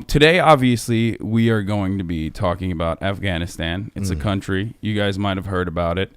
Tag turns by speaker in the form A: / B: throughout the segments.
A: Today, obviously, we are going to be talking about Afghanistan. It's a country. You guys might have heard about it.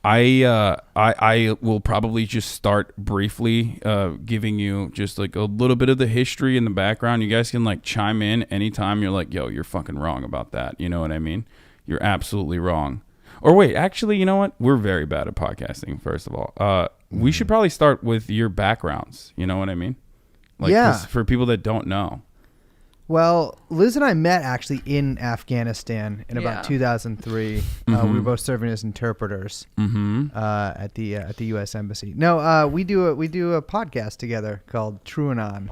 A: I will probably just start briefly giving you just like a little bit of the history and the background. You guys can like chime in anytime you're like, yo, you're fucking wrong about that. You know what I mean? You're absolutely wrong. Or wait, actually, you know what? We're very bad at podcasting, first of all. We should probably start with your backgrounds. You know what I mean? Like,
B: yeah.
A: For people that don't know.
B: Well, Liz and I met actually in Afghanistan in about 2003. We were both serving as interpreters at the U.S. Embassy. No, we do a podcast together called TrueAnon.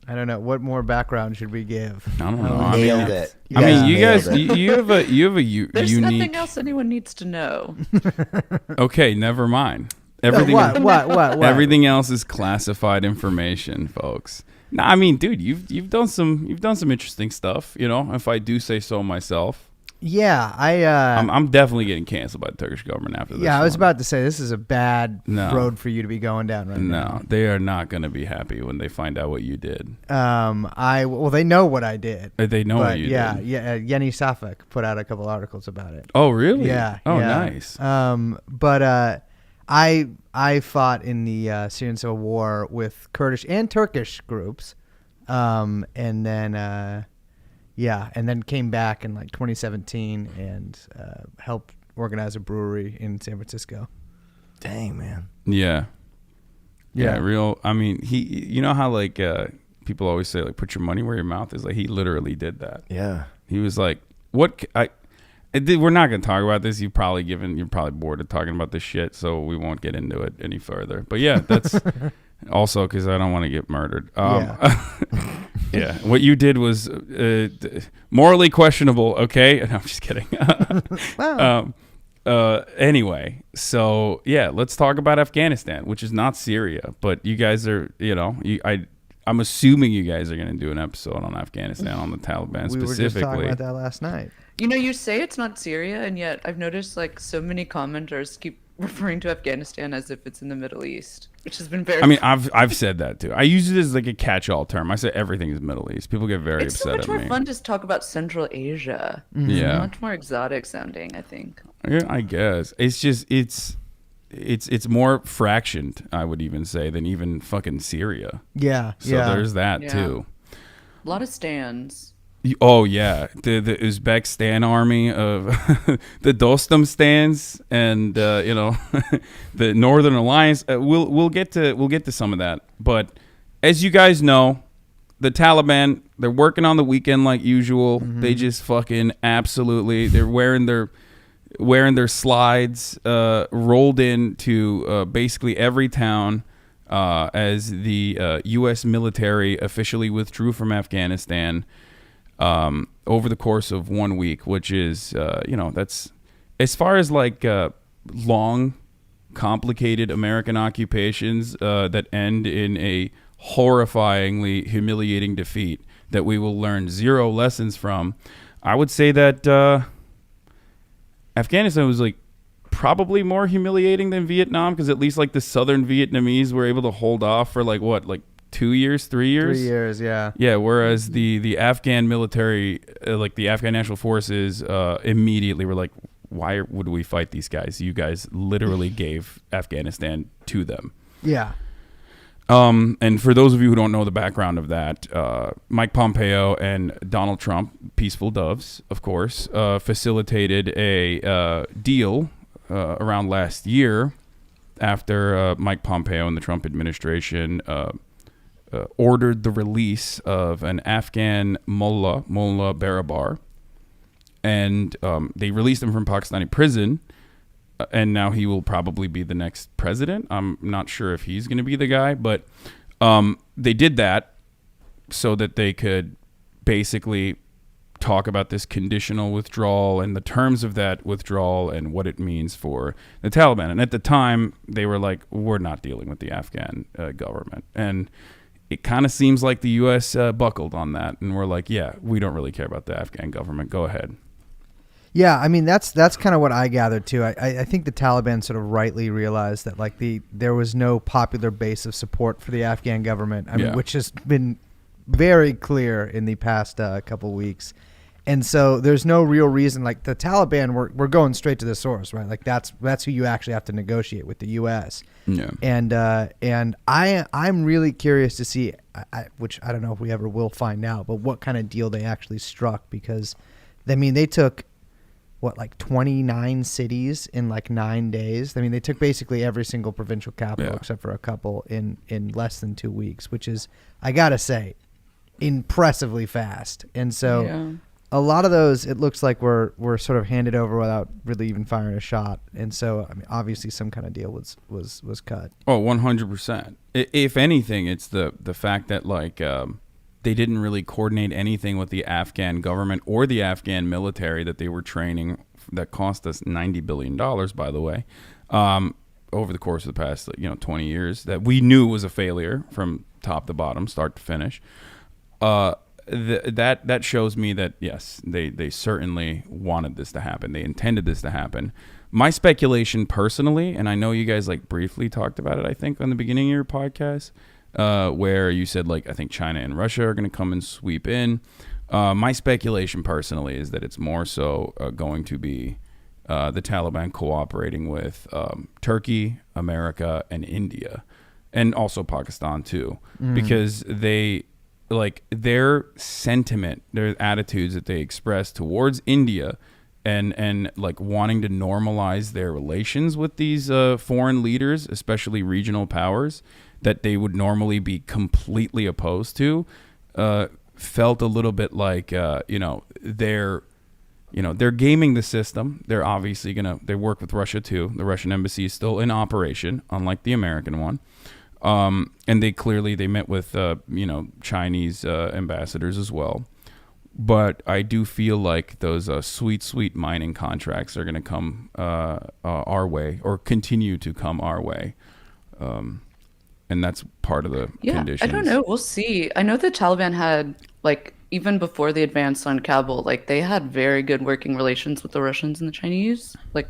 B: I don't know, what more background should we give?
A: I don't know.
C: Nailed it.
A: I mean, you guys, you have a
D: There's
A: unique.
D: nothing else anyone needs to know.
A: Okay, never mind. Everything.
B: What?
A: Everything else is classified information, folks. No, I mean, dude, you've done some interesting stuff. You know, if I do say so myself.
B: Yeah,
A: I'm definitely getting canceled by the Turkish government after this.
B: Yeah, I was
A: one.
B: about to say this is a bad road for you to be going down right now.
A: No, they are not going to be happy when they find out what you did.
B: Well, they know what I did.
A: They know what you did.
B: Yeah. Yeni Safak put out a couple articles about it.
A: Oh, really?
B: Yeah.
A: Oh,
B: yeah.
A: nice.
B: But I fought in the Syrian Civil War with Kurdish and Turkish groups, and then came back in like 2017 and helped organize a brewery in San Francisco.
C: Dang, man.
A: Yeah. Real. I mean, you know how like people always say like put your money where your mouth is. Like he literally did that.
C: Yeah.
A: He was like, we're not going to talk about this. You're probably bored of talking about this shit, so we won't get into it any further. But yeah, that's also because I don't want to get murdered. Yeah, what you did was morally questionable. Okay, no, I'm just kidding.
B: Wow.
A: Anyway, so yeah, let's talk about Afghanistan, which is not Syria, but you guys are, I'm assuming you guys are going to do an episode on Afghanistan, on the Taliban specifically.
B: We were just talking about that last night.
D: You know, you say it's not Syria, and yet I've noticed like so many commenters keep referring to Afghanistan as if it's in the Middle East, which has been very.
A: I mean, I've said that too. I use it as like a catch-all term. I say everything is Middle East. People get very upset at me.
D: It's so much more fun to talk about Central Asia.
B: Mm-hmm.
A: Yeah,
D: it's much more exotic sounding, I think.
A: Yeah, I guess it's just it's more fractioned, I would even say, than even fucking Syria.
B: Yeah.
A: So there's that too.
D: A lot of stands.
A: Oh yeah, the Uzbek Stan army of the Dostum stands, and the Northern Alliance. We'll get to some of that. But as you guys know, the Taliban, they're working on the weekend like usual. Mm-hmm. They just fucking absolutely. They're wearing their slides, rolled into basically every town. As the U.S. military officially withdrew from Afghanistan. Over the course of 1 week, which is, that's as far as like long, complicated American occupations that end in a horrifyingly humiliating defeat that we will learn zero lessons from. I would say that Afghanistan was like probably more humiliating than Vietnam, because at least like the southern Vietnamese were able to hold off for like 2 years, 3 years?
B: 3 years, yeah.
A: Yeah, whereas the Afghan military, like the Afghan National Forces, immediately were like, why would we fight these guys? You guys literally gave Afghanistan to them.
B: Yeah.
A: And for those of you who don't know the background of that, Mike Pompeo and Donald Trump, peaceful doves, of course, facilitated a deal around last year after Mike Pompeo and the Trump administration ordered the release of an Afghan mullah Barabar, and they released him from Pakistani prison, and now he will probably be the next president. I'm not sure if he's going to be the guy, but they did that so that they could basically talk about this conditional withdrawal and the terms of that withdrawal and what it means for the Taliban. And at the time, they were like, we're not dealing with the Afghan government. And it kind of seems like the U.S. Buckled on that, and we're like, yeah, we don't really care about the Afghan government. Go ahead.
B: Yeah, I mean that's kind of what I gathered too. I think the Taliban sort of rightly realized that like there was no popular base of support for the Afghan government. I mean, which has been very clear in the past couple weeks, and so there's no real reason. Like the Taliban, we're going straight to the source, right? Like that's who you actually have to negotiate with, the U.S.
A: Yeah,
B: and I'm really curious to see, which I don't know if we ever will find out, but what kind of deal they actually struck, because I mean they took. Like 29 cities in like 9 days. I mean, they took basically every single provincial capital except for a couple in less than 2 weeks, which is, I gotta say, impressively fast. And so a lot of those, it looks like were sort of handed over without really even firing a shot. And so, I mean, obviously some kind of deal was cut.
A: Oh, 100%. If anything, it's the fact that like they didn't really coordinate anything with the Afghan government or the Afghan military that they were training. That cost us $90 billion, by the way, over the course of the past 20 years. That we knew was a failure from top to bottom, start to finish. That shows me that yes, they certainly wanted this to happen. They intended this to happen. My speculation, personally, and I know you guys like briefly talked about it, I think on the beginning of your podcast. Where you said, like, I think China and Russia are going to come and sweep in. My speculation personally is that it's more so going to be the Taliban cooperating with Turkey, America, and India, and also Pakistan too, because they like their sentiment, their attitudes that they express towards India and like wanting to normalize their relations with these foreign leaders, especially regional powers that they would normally be completely opposed to, felt a little bit like they're gaming the system. They're obviously they work with Russia too. The Russian embassy is still in operation, unlike the American one. And they met with Chinese ambassadors as well. But I do feel like those sweet mining contracts are going to come our way, or continue to come our way. And that's part of the conditions.
D: I don't know. We'll see. I know the Taliban had, like, even before they advanced on Kabul, like, they had very good working relations with the Russians and the Chinese, like,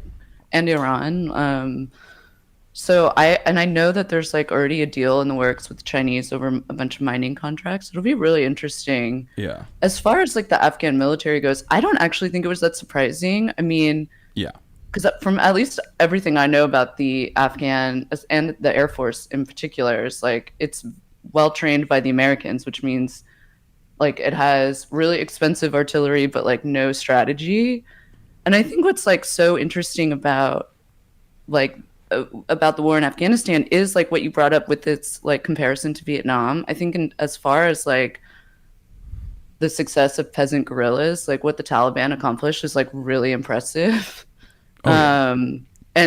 D: and Iran. So I know that there's, like, already a deal in the works with the Chinese over a bunch of mining contracts. It'll be really interesting.
A: Yeah.
D: As far as, like, the Afghan military goes, I don't actually think it was that surprising. I mean... Yeah. Because from at least everything I know about the Afghan and the Air Force in particular is like it's well trained by the Americans, which means like it has really expensive artillery, but like no strategy. And I think what's like so interesting about the war in Afghanistan is like what you brought up with its like comparison to Vietnam. I think as far as like the success of peasant guerrillas, like what the Taliban accomplished is like really impressive. And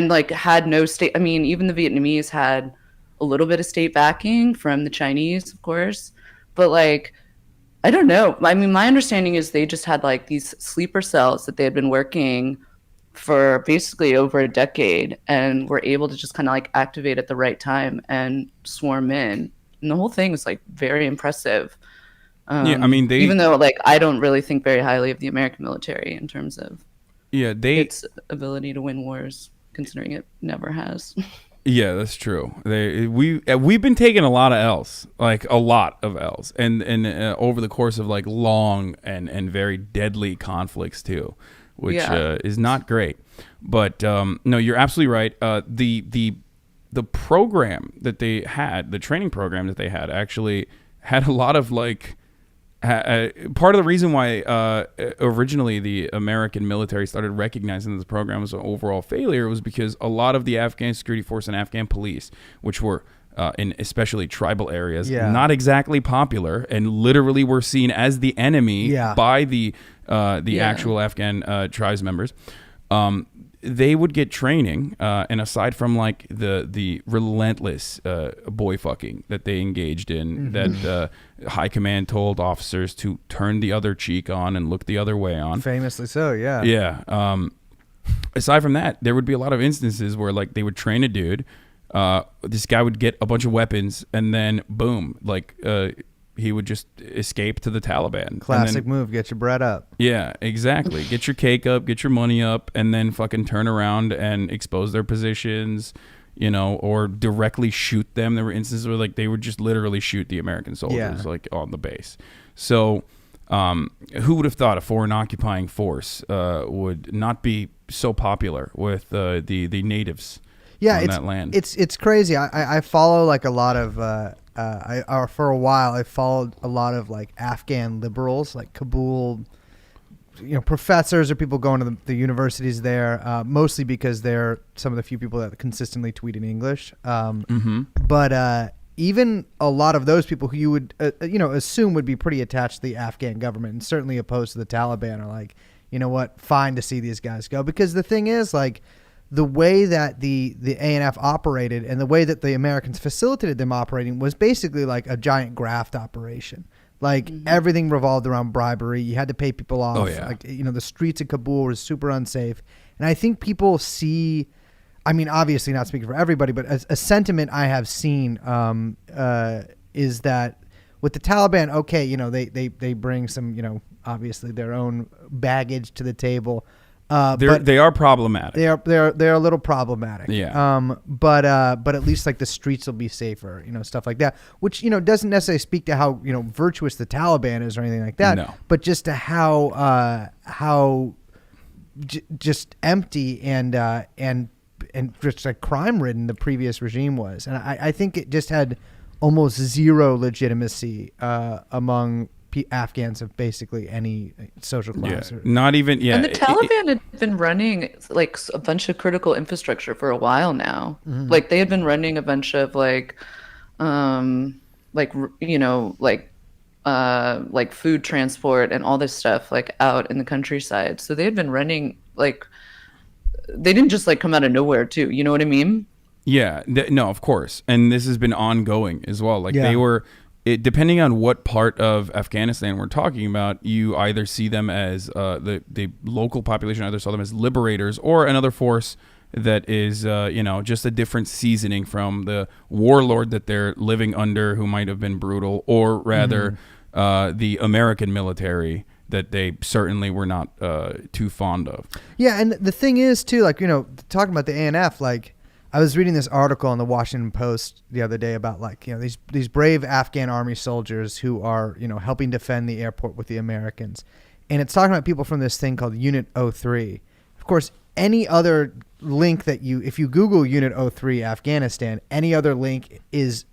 D: like had no state. I mean, even the Vietnamese had a little bit of state backing from the Chinese, of course, but like, I don't know. I mean, my understanding is they just had like these sleeper cells that they had been working for basically over a decade and were able to just kind of like activate at the right time and swarm in. And the whole thing was like very impressive.
A: I mean,
D: even though like I don't really think very highly of the American military in terms of its ability to win wars, considering it never has.
A: Yeah, that's true. We've been taking a lot of L's, like a lot of L's, and over the course of like long and very deadly conflicts too, which is not great. But no, you're absolutely right. The program that they had, the training program that they had, actually had a lot of like. Part of the reason why originally the American military started recognizing this program as an overall failure was because a lot of the Afghan security force and Afghan police, which were in especially tribal areas, not exactly popular and literally were seen as the enemy by the actual Afghan tribes members. They would get training, and aside from like the relentless boy fucking that they engaged in, that high command told officers to turn the other cheek on and look the other way on.
B: Famously so, yeah.
A: Yeah. Aside from that, there would be a lot of instances where like they would train a dude. This guy would get a bunch of weapons, and then boom, like he would just escape to the Taliban.
B: Classic move. Get your bread up.
A: Yeah, exactly. Get your cake up, get your money up, and then fucking turn around and expose their positions, or directly shoot them. There were instances where like they would just literally shoot the American soldiers like on the base. So who would have thought a foreign occupying force would not be so popular with the natives on that land?
B: It's crazy. I follow like a lot of for a while I followed a lot of like Afghan liberals, like Kabul, professors or people going to the universities there, mostly because they're some of the few people that consistently tweet in English. But even a lot of those people who you would assume would be pretty attached to the Afghan government and certainly opposed to the Taliban are like, you know what, fine to see these guys go. Because the thing is, like, the way that the ANF operated and the way that the Americans facilitated them operating was basically like a giant graft operation. Like everything revolved around bribery. You had to pay people off.
A: Oh, yeah.
B: Like, the streets of Kabul were super unsafe. And I think people see, I mean, obviously not speaking for everybody, but a sentiment I have seen is that with the Taliban, okay, they bring some, obviously their own baggage to the table. But
A: they are problematic.
B: They're a little problematic.
A: Yeah.
B: But at least like the streets will be safer, stuff like that. Which doesn't necessarily speak to how virtuous the Taliban is or anything like that.
A: No.
B: But just to how just empty and just like crime ridden the previous regime was, and I think it just had almost zero legitimacy among Afghans of basically any social class.
A: Not even. Yeah.
D: And the Taliban had been running like a bunch of critical infrastructure for a while now. Like they had been running a bunch of like food transport and all this stuff like out in the countryside. So they had been running like, they didn't just like come out of nowhere too. You know what I mean?
A: Yeah. No, of course. And this has been ongoing as well. Like they were. Depending on what part of Afghanistan we're talking about, you either see them as the local population either saw them as liberators or another force that is just a different seasoning from the warlord that they're living under, who might have been brutal, or rather the American military that they certainly were not too fond of.
B: Yeah, and the thing is too, like talking about the ANF, like. I was reading this article in the Washington Post the other day about like, these brave Afghan army soldiers who are, helping defend the airport with the Americans. And it's talking about people from this thing called Unit 03. Of course, any other link that if you Google Unit 03 Afghanistan, any other link is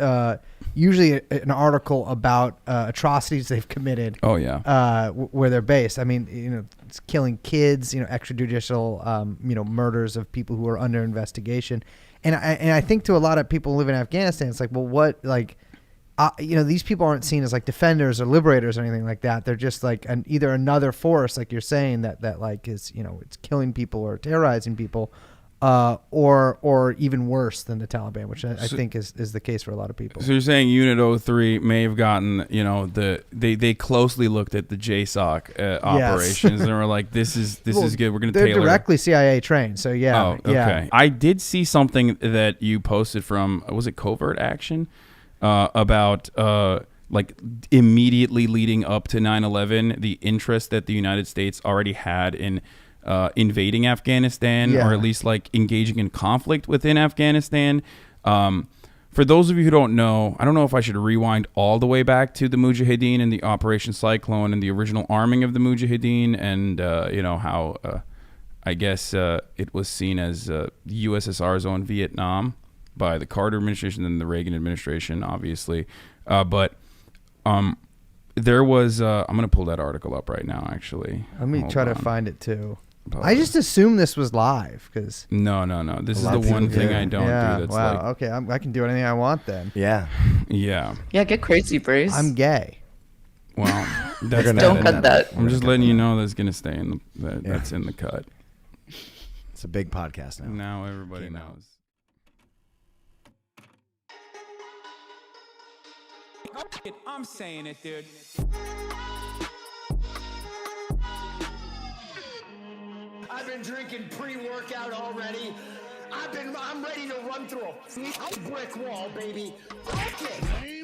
B: usually an article about atrocities they've committed.
A: Oh, yeah.
B: Where they're based. I mean, it's killing kids, extrajudicial, murders of people who are under investigation. And I think to a lot of people who live in Afghanistan, it's like, well, what, like, these people aren't seen as like defenders or liberators or anything like that. They're just like either another force, like you're saying, that like is, it's killing people or terrorizing people, or even worse than the Taliban, which I think is the case for a lot of people.
A: So you're saying Unit 03 may have gotten, they closely looked at the JSOC operations and were like, this is good. We're going to tailor.
B: They're directly CIA trained. So yeah.
A: Oh, okay.
B: Yeah.
A: I did see something that you posted from, was it Covert Action? About like immediately leading up to 9/11, the interest that the United States already had in invading Afghanistan, or at least like engaging in conflict within Afghanistan. For those of you who don't know, I don't know if I should rewind all the way back to the Mujahideen and the Operation Cyclone and the original arming of the Mujahideen, and how I guess it was seen as USSR's own Vietnam by the Carter administration and the Reagan administration, obviously. But there was, I'm going to pull that article up right now, actually.
B: Let me try to find it too. I just assumed this was live because
A: no. This is the one thing I don't do. That's like,
B: okay, I can do anything I want then.
A: Yeah.
D: Yeah, get crazy, Brace.
B: I'm gay.
A: Well,
D: don't cut that.
A: I'm just letting you know that's going to stay in that's in the cut.
C: It's a big podcast now.
A: Now everybody knows. I'm saying it, dude.
E: I've been drinking pre-workout already. I'm ready to run through a brick wall, baby. Okay.